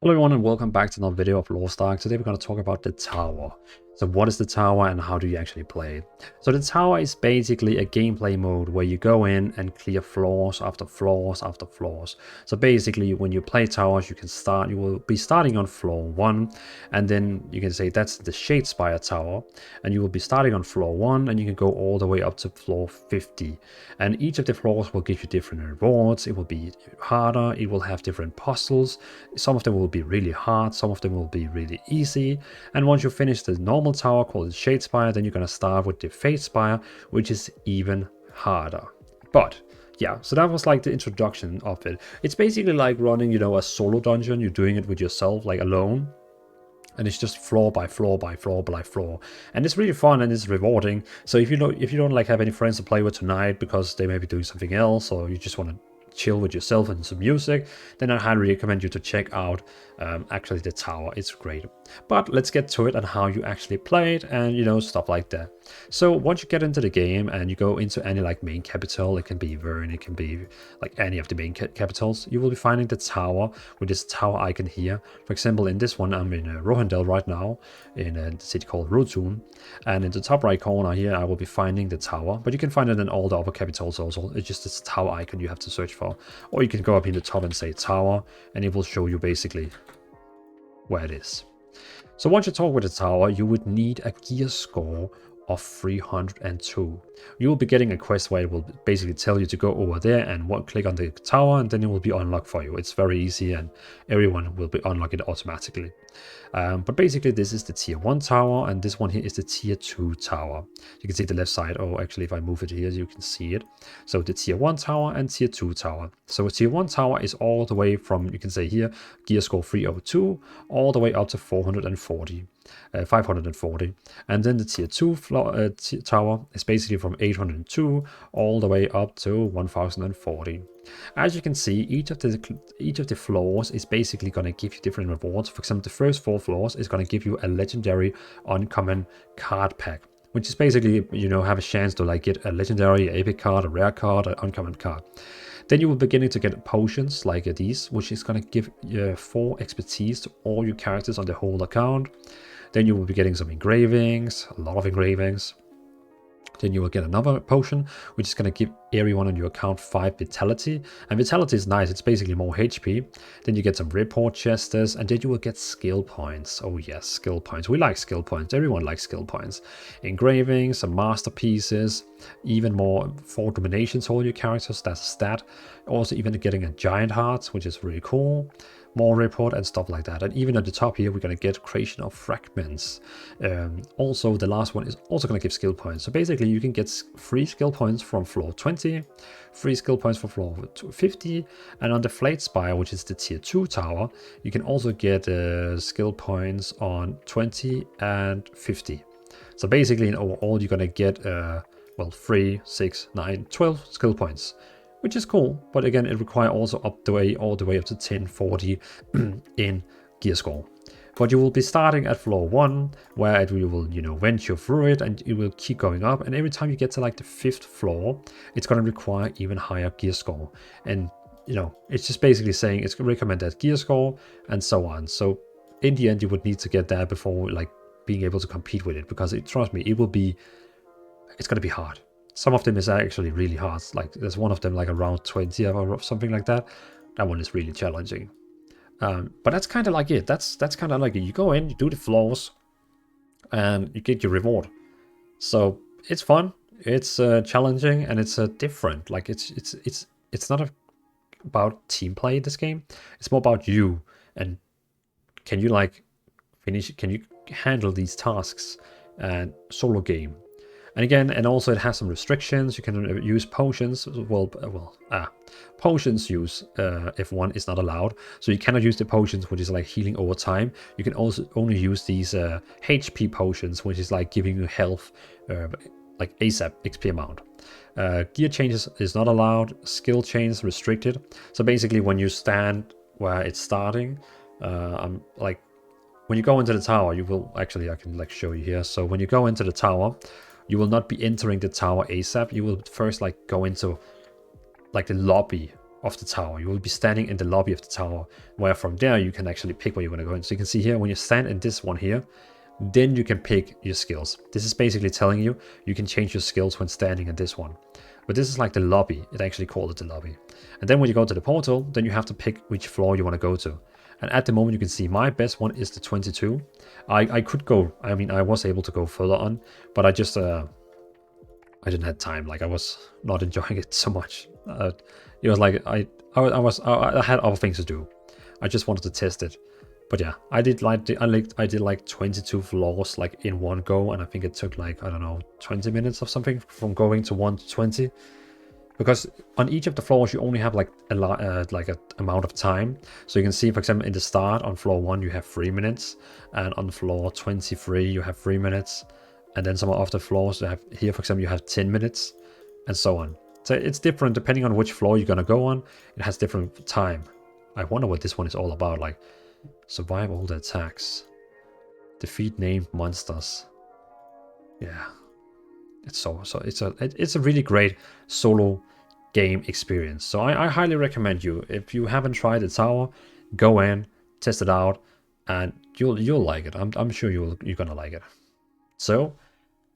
Hello everyone and welcome back to another video of Lost Ark. Today we're going to talk about the tower. So what is the tower and how do you actually play it? So the tower is basically a gameplay mode where you go in and clear floors after floors after floors. So basically when you play towers you will be starting on floor 1 and then you can say that's the Shadespire tower and you will be starting on floor 1 and you can go all the way up to floor 50. And each of the floors will give you different rewards. It will be harder, it will have different puzzles. Some of them will be really hard, some of them will be really easy. And once you finish the normal tower called the Shadespire, then you're gonna start with the Fatespire, which is even harder. But yeah, so that was like the introduction of it. It's basically like running, a solo dungeon. You're doing it with yourself, like alone. And it's just floor by floor by floor by floor, and it's really fun and it's rewarding. So if you don't like have any friends to play with tonight because they may be doing something else, or you just want to chill with yourself and some music, then I highly recommend you to check out actually the tower. It's great. But let's get to it and how you actually play it and stuff like that. So once you get into the game and you go into any like main capital, it can be Vern, it can be like any of the main capitals, you will be finding the tower with this tower icon here. For example, in this one I'm in Rohendel right now in a city called Rotun, and in the top right corner here I will be finding the tower, but you can find it in all the other capitals also. It's just this tower icon you have to search for, or you can go up in the top and say tower and it will show you basically where it is. So once you talk with the tower, you would need a gear score of 302. You will be getting a quest where it will basically tell you to go over there and click on the tower, and then it will be unlocked for you. It's very easy and everyone will be unlocked it automatically. But basically this is the tier 1 tower, and this one here is the tier 2 tower. You can see the left side. Oh, actually if I move it here you can see it. So the tier 1 tower and tier 2 tower. So tier 1 tower is all the way from, you can say here, gear score 302 all the way up to 540. And then the tier 2 tower is basically from 802 all the way up to 1040. As you can see, each of the floors is basically going to give you different rewards. For example, the first 4 floors is going to give you a legendary uncommon card pack, which is basically, have a chance to like get a legendary, epic card, a rare card, an uncommon card. Then you will begin to get potions like these, which is going to give you 4 expertise to all your characters on the whole account. Then you will be getting some engravings, a lot of engravings. Then you will get another potion, which is going to give everyone on your account 5 vitality. And vitality is nice, it's basically more HP. Then you get some report chests, and then you will get skill points. Oh yes, skill points. We like skill points. Everyone likes skill points. Engravings, some masterpieces, even more 4 domination to all your characters. That's a stat. Also even getting a giant heart, which is really cool. More report and stuff like that. And even at the top here, we're going to get creation of fragments. Also, the last one is also going to give skill points. So basically, you can get free skill points from floor 20, free skill points from floor 50, and on the Fatespire, which is the tier 2 tower, you can also get skill points on 20 and 50. So basically, in overall, you're going to get 3, 6, 9, 12 skill points, which is cool, but again it requires also all the way up to 1040 in gear score. But you will be starting at floor 1, where it will venture through it and it will keep going up, and every time you get to like the 5th floor it's going to require even higher gear score. And it's just basically saying it's recommended gear score and so on. So in the end you would need to get there before like being able to compete with it, because trust me, it's going to be hard. Some of them is actually really hard. Like there's one of them like around 20 or something like that. That one is really challenging. But that's kind of like it. That's kind of like it. You go in, you do the floors, and you get your reward. So it's fun. It's challenging, and it's different. Like it's not about team play in this game. It's more about you, and can you like finish? Can you handle these tasks and solo game? And again, and also it has some restrictions. You can use potions. Potions use if one is not allowed. So you cannot use the potions, which is like healing over time. You can also only use these HP potions, which is like giving you health, like ASAP XP amount. Gear changes is not allowed. Skill change restricted. So basically, when you stand where it's starting, when you go into the tower, you will actually, I can like show you here. So when you go into the tower, you will not be entering the tower ASAP. You will first like go into like the lobby of the tower. You will be standing in the lobby of the tower, where from there you can actually pick where you're going to go in. So you can see here, when you stand in this one here, then you can pick your skills. This is basically telling you you can change your skills when standing in this one. But this is like the lobby. It actually called it the lobby. And then when you go to the portal, then you have to pick which floor you want to go to. And at the moment you can see my best one is the 22. I could go, I mean, I was able to go further on, but I just, I didn't have time. Like, I was not enjoying it so much. It was like, I had other things to do. I just wanted to test it. But yeah, I did like 22 floors like in one go, and I think it took like, I don't know, 20 minutes or something from going to 1 to 20. Because on each of the floors you only have like a amount of time. So you can see, for example, in the start on floor 1 you have 3 minutes, and on floor 23 you have 3 minutes, and then some of the floors you have here, for example, you have 10 minutes, and so on. So it's different depending on which floor you're gonna go on. It has different time. I wonder what this one is all about. Like, survive all the attacks, defeat named monsters. Yeah, it's a really great solo game experience. So I highly recommend you, if you haven't tried the tower, go in, test it out, and you'll like it. I'm sure you're gonna like it. So,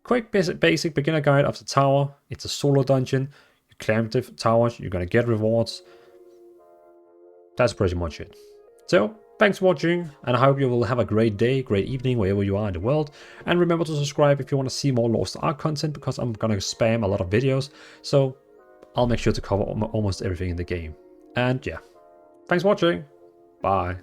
quick basic beginner guide of the tower. It's a solo dungeon. You climb the towers, you're gonna get rewards. That's pretty much it. So, thanks for watching, and I hope you will have a great day, great evening, wherever you are in the world. And remember to subscribe if you want to see more Lost Ark content, because I'm gonna spam a lot of videos. So I'll make sure to cover almost everything in the game. And yeah, thanks for watching. Bye.